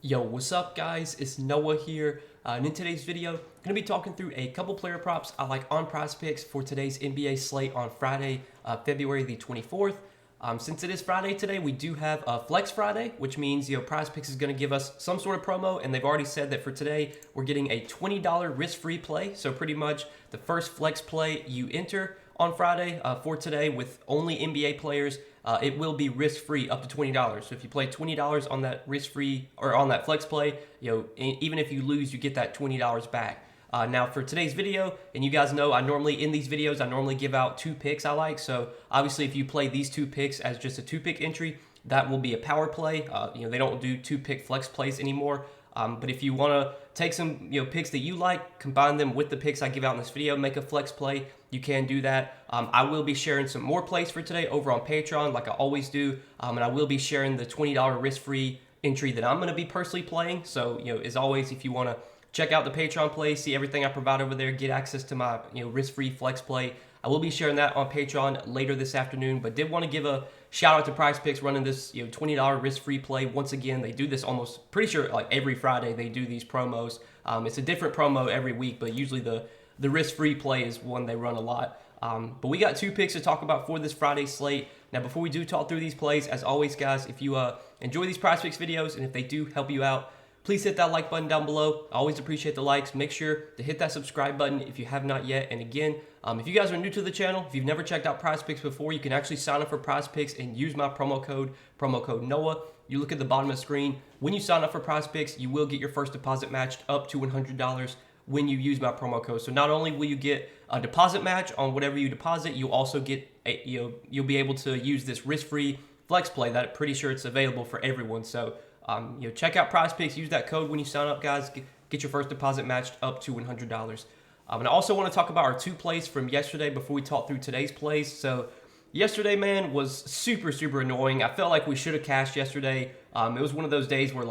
Yo, what's up guys? It's Noah here, and in today's video, I'm going to be talking through a couple player props I like on Prizepicks for today's NBA slate on Friday, February the 24th. Since it is Friday today, we do have a Flex Friday, which means Prizepicks is going to give us some sort of promo, and they've already said that for today, we're getting a $20 risk-free play. So pretty much the first Flex play you enter on Friday for today with only NBA players, it will be risk-free up to $20. So if you play $20 on that risk-free or on that flex play, even if you lose, you get that $20 back. Now for today's video, and you guys know in these videos I normally give out two picks I like. So obviously if you play these two picks as just a two-pick entry, that will be a power play. They don't do two-pick flex plays anymore. But if you want to take some picks that you like, combine them with the picks I give out in this video, make a flex play, you can do that. I will be sharing some more plays for today over on Patreon like I always do. And I will be sharing the $20 risk-free entry that I'm going to be personally playing. So, as always, if you want to check out the Patreon play, see everything I provide over there, get access to my risk-free flex play, I will be sharing that on Patreon later this afternoon, but did want to give a shout out to Prizepicks running this $20 risk-free play. Once again, they do this almost pretty sure like every Friday they do these promos. It's a different promo every week, but usually the risk-free play is one they run a lot. But we got two picks to talk about for this Friday slate. Now, before we do talk through these plays, as always, guys, if you enjoy these Prizepicks videos and if they do help you out, please hit that like button down below. I always appreciate the likes. Make sure to hit that subscribe button if you have not yet. And again, if you guys are new to the channel, if you've never checked out Prizepicks before, you can actually sign up for Prizepicks and use my promo code Noah. You look at the bottom of the screen. When you sign up for Prizepicks, you will get your first deposit matched up to $100 when you use my promo code. So not only will you get a deposit match on whatever you deposit, you also get you'll be able to use this risk-free flex play that I'm pretty sure it's available for everyone. So check out Prizepicks. Use that code when you sign up, guys. Get your first deposit matched up to $100. And I also want to talk about our two plays from yesterday before we talk through today's plays. So yesterday, man, was super, super annoying. I felt like we should have cashed yesterday. It was one of those days where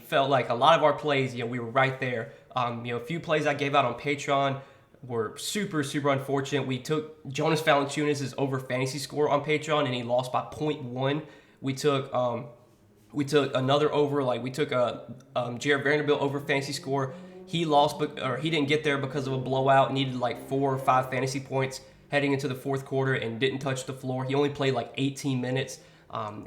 felt like a lot of our plays, we were right there. A few plays I gave out on Patreon were super, super unfortunate. We took Jonas Valanciunas' over fantasy score on Patreon, and he lost by 0.1. We took another over, we took Jared Vanderbilt over fantasy score. He lost, or he didn't get there because of a blowout. Needed 4 or 5 fantasy points heading into the fourth quarter and didn't touch the floor. He only played 18 minutes.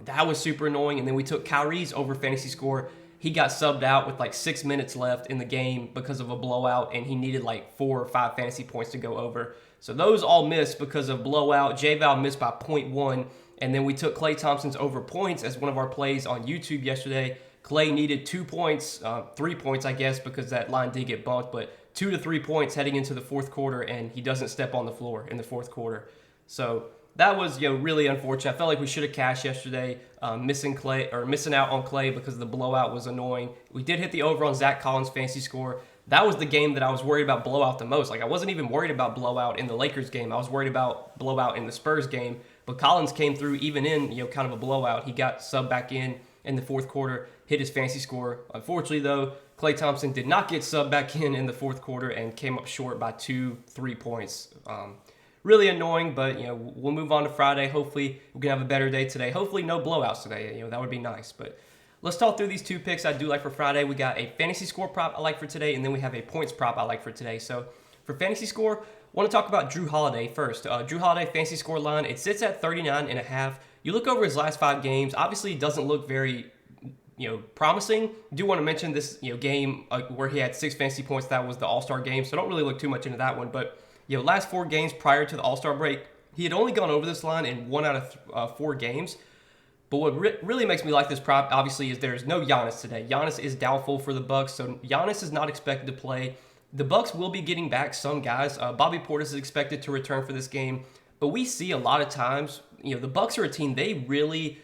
That was super annoying. And then we took Kyrie's over fantasy score. He got subbed out with 6 minutes left in the game because of a blowout, and he needed 4 or 5 fantasy points to go over. So those all missed because of blowout. J-Val missed by 0.1. And then we took Klay Thompson's over points as one of our plays on YouTube yesterday. Klay needed 2 points, 3 points, I guess, because that line did get bumped, but 2 to 3 points heading into the fourth quarter, and he doesn't step on the floor in the fourth quarter. So that was really unfortunate. I felt like we should have cashed yesterday, missing out on Klay because the blowout was annoying. We did hit the over on Zach Collins' fantasy score. That was the game that I was worried about blowout the most. I wasn't even worried about blowout in the Lakers game. I was worried about blowout in the Spurs game. But Collins came through even in kind of a blowout. He got subbed back in the fourth quarter, hit his fantasy score. Unfortunately, though, Klay Thompson did not get subbed back in the fourth quarter and came up short by 2-3 points. Really annoying, but we'll move on to Friday. Hopefully, we can have a better day today. Hopefully, no blowouts today. That would be nice. But let's talk through these two picks I do like for Friday. We got a fantasy score prop I like for today, and then we have a points prop I like for today. So for fantasy score, I want to talk about Drew Holiday first. Drew Holiday fantasy score line, it sits at 39.5. You look over his last 5 games, obviously it doesn't look very promising. I do want to mention this game where he had 6 fantasy points. That was the All-Star game, so don't really look too much into that one. But last 4 games prior to the All-Star break, he had only gone over this line in 1 out of 4 games. But what really makes me like this prop, obviously, is there's no Giannis today. Giannis is doubtful for the Bucks, so Giannis is not expected to play. The Bucks will be getting back some guys. Bobby Portis is expected to return for this game, but we see a lot of times, the Bucks are a team, they really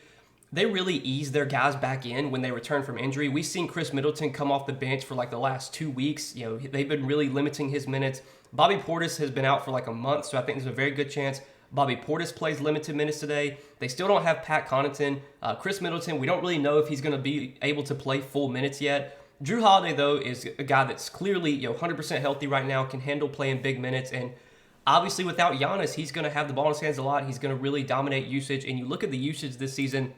ease their guys back in when they return from injury. We've seen Chris Middleton come off the bench for the last 2 weeks. They've been really limiting his minutes. Bobby Portis has been out for a month, so I think there's a very good chance Bobby Portis plays limited minutes today. They still don't have Pat Connaughton. Chris Middleton, we don't really know if he's going to be able to play full minutes yet. Drew Holiday, though, is a guy that's clearly 100% healthy right now, can handle playing big minutes, and obviously without Giannis, he's going to have the ball in his hands a lot. He's going to really dominate usage, and you look at the usage this season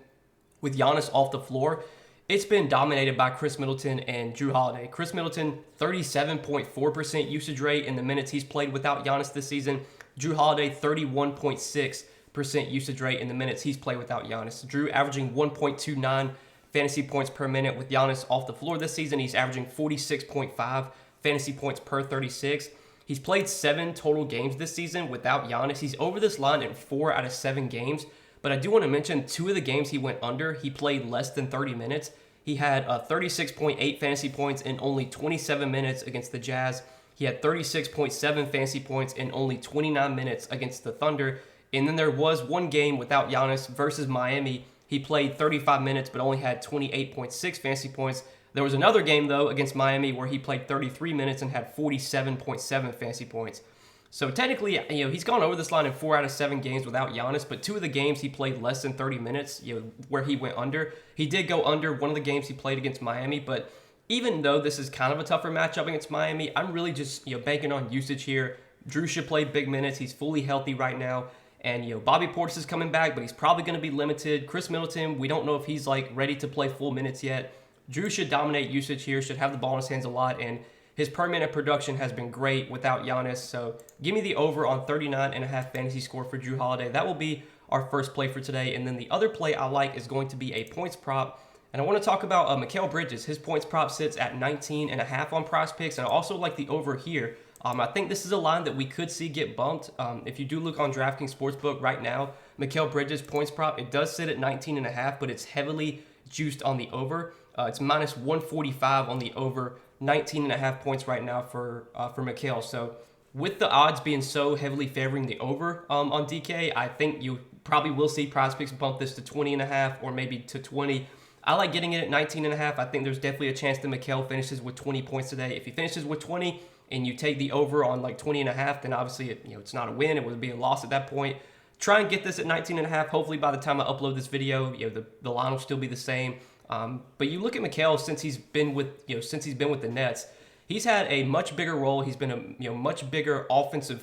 with Giannis off the floor, It's been dominated by Chris Middleton and Drew Holiday. Chris Middleton, 37.4% usage rate in the minutes he's played without Giannis this season. Drew Holiday, 31.6% usage rate in the minutes he's played without Giannis. Drew averaging 1.29 fantasy points per minute with Giannis off the floor this season. He's averaging 46.5 fantasy points per 36. He's played 7 total games this season without Giannis. He's over this line in 4 out of 7 games. But I do want to mention 2 of the games he went under, he played less than 30 minutes. He had 36.8 fantasy points in only 27 minutes against the Jazz. He had 36.7 fantasy points in only 29 minutes against the Thunder. And then there was one game without Giannis versus Miami. He played 35 minutes but only had 28.6 fantasy points. There was another game, though, against Miami where he played 33 minutes and had 47.7 fantasy points. So technically, he's gone over this line in 4 out of 7 games without Giannis, but 2 of the games he played less than 30 minutes, where he went under. He did go under one of the games he played against Miami, but even though this is kind of a tougher matchup against Miami, I'm really just banking on usage here. Drew should play big minutes. He's fully healthy right now. And Bobby Portis is coming back, but he's probably going to be limited. Chris Middleton, we don't know if he's ready to play full minutes yet. Drew should dominate usage here, should have the ball in his hands a lot, and his per minute production has been great without Giannis. So give me the over on 39.5 fantasy score for Drew Holiday. That will be our first play for today. And then the other play I like is going to be a points prop. And I want to talk about Mikal Bridges. His points prop sits at 19.5 on Prizepicks. And I also like the over here. I think this is a line that we could see get bumped. If you do look on DraftKings Sportsbook right now, Mikal Bridges points prop, it does sit at 19.5, but it's heavily juiced on the over. It's minus 145 on the over. 19.5 points right now for Mikal. So with the odds being so heavily favoring the over on DK, I think you probably will see Prizepicks bump this to 20.5 or maybe to 20. I like getting it at 19.5. I think there's definitely a chance that Mikal finishes with 20 points today. If he finishes with 20 and you take the over on 20.5, then obviously it's not a win. It would be a loss at that point. Try and get this at 19.5. Hopefully by the time I upload this video, the line will still be the same. But you look at Mikal since he's been with the Nets, he's had a much bigger role. He's been a much bigger offensive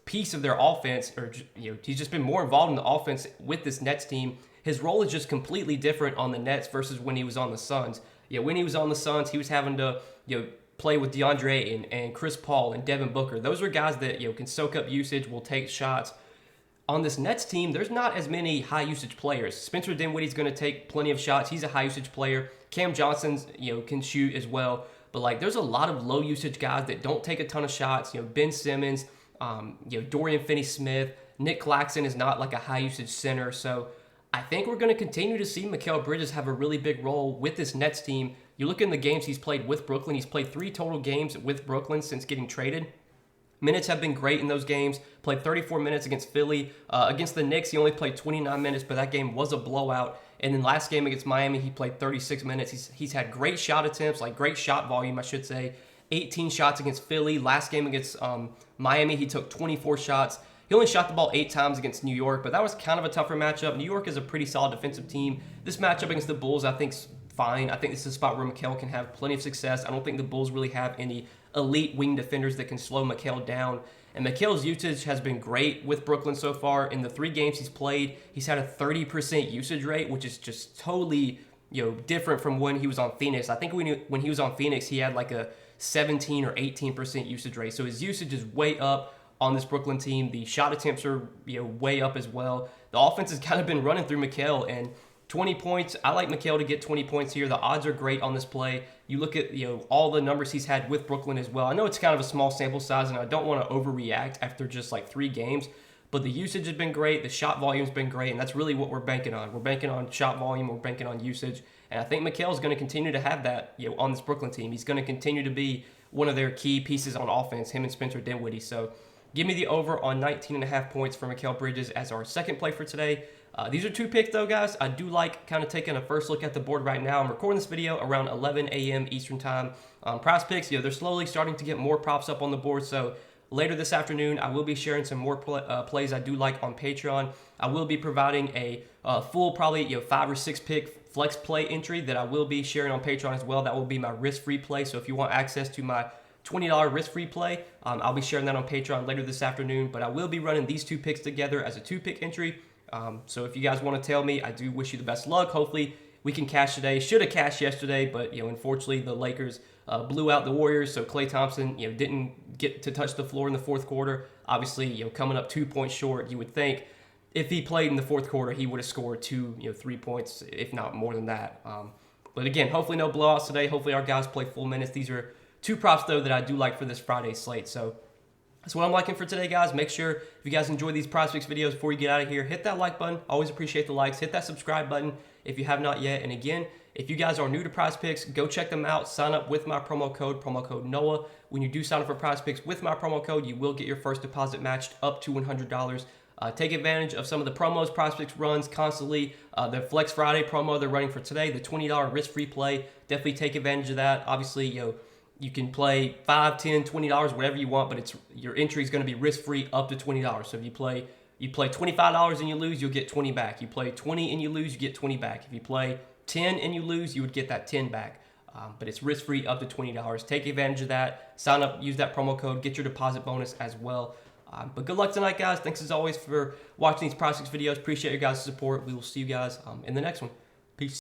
piece of their offense, or he's just been more involved in the offense with this Nets team. His role is just completely different on the Nets versus when he was on the Suns. When he was on the Suns, he was having to play with DeAndre Ayton and Chris Paul and Devin Booker. Those are guys that can soak up usage, will take shots. On this Nets team, there's not as many high usage players. Spencer Dinwiddie's going to take plenty of shots. He's a high usage player. Cam Johnson's can shoot as well. But there's a lot of low usage guys that don't take a ton of shots. Ben Simmons, Dorian Finney-Smith, Nick Claxton is not a high usage center. So I think we're going to continue to see Mikal Bridges have a really big role with this Nets team. You look in the games he's played with Brooklyn. He's played 3 total games with Brooklyn since getting traded. Minutes have been great in those games. Played 34 minutes against Philly. Against the Knicks, he only played 29 minutes, but that game was a blowout. And then last game against Miami, he played 36 minutes. He's had great shot attempts, great shot volume, I should say. 18 shots against Philly. Last game against Miami, he took 24 shots. He only shot the ball 8 times against New York, but that was kind of a tougher matchup. New York is a pretty solid defensive team. This matchup against the Bulls, I think, is fine. I think this is a spot where Mikal can have plenty of success. I don't think the Bulls really have any elite wing defenders that can slow Mikal down. And Mikal's usage has been great with Brooklyn so far. In the 3 games he's played, he's had a 30% usage rate, which is just totally different from when he was on Phoenix. I think when he was on Phoenix, he had a 17 or 18% usage rate. So his usage is way up on this Brooklyn team. The shot attempts are way up as well. The offense has kind of been running through Mikal, and 20 points. I like Mikal to get 20 points here. The odds are great on this play. You look at all the numbers he's had with Brooklyn as well. I know it's kind of a small sample size, and I don't want to overreact after just 3 games, but the usage has been great. The shot volume's been great, and that's really what we're banking on. We're banking on shot volume. We're banking on usage, and I think Mikal is going to continue to have that on this Brooklyn team. He's going to continue to be one of their key pieces on offense, him and Spencer Dinwiddie. So give me the over on 19.5 points for Mikal Bridges as our second play for today. These are 2 picks, though, guys. I do like kind of taking a first look at the board right now. I'm recording this video around 11 a.m. Eastern time. Prizepicks, they're slowly starting to get more props up on the board. So later this afternoon, I will be sharing some more plays I do like on Patreon. I will be providing a full, probably 5 or 6 pick flex play entry that I will be sharing on Patreon as well. That will be my risk-free play. So if you want access to my $20 risk-free play, I'll be sharing that on Patreon later this afternoon. But I will be running these 2 picks together as a 2-pick entry. So if you guys want to tell me, I do wish you the best luck. Hopefully we can cash today. Should have cashed yesterday, but unfortunately the Lakers blew out the Warriors, so Klay Thompson didn't get to touch the floor in the fourth quarter. Obviously, coming up 2 points short. You would think if he played in the fourth quarter, he would have scored 3 points, if not more than that. But again, hopefully no blowouts today. Hopefully our guys play full minutes. These are two props, though, that I do like for this Friday slate. So that's what I'm liking for today, guys. Make sure if you guys enjoy these Prizepicks videos before you get out of here, hit that like button. Always appreciate the likes. Hit that subscribe button if you have not yet. And again, if you guys are new to Prizepicks, go check them out. Sign up with my promo code NOAH. When you do sign up for Prizepicks with my promo code, you will get your first deposit matched up to $100. Take advantage of some of the promos Prizepicks runs constantly. The Flex Friday promo they're running for today, the $20 risk-free play. Definitely take advantage of that. Obviously, you can play $5, $10, $20, whatever you want, but your entry is going to be risk-free up to $20. So if you play $25 and you lose, you'll get 20 back. You play 20 and you lose, you get 20 back. If you play 10 and you lose, you would get that 10 back. But it's risk-free up to $20. Take advantage of that. Sign up, use that promo code, get your deposit bonus as well. But good luck tonight, guys. Thanks as always for watching these Prizepicks videos. Appreciate your guys' support. We will see you guys in the next one. Peace.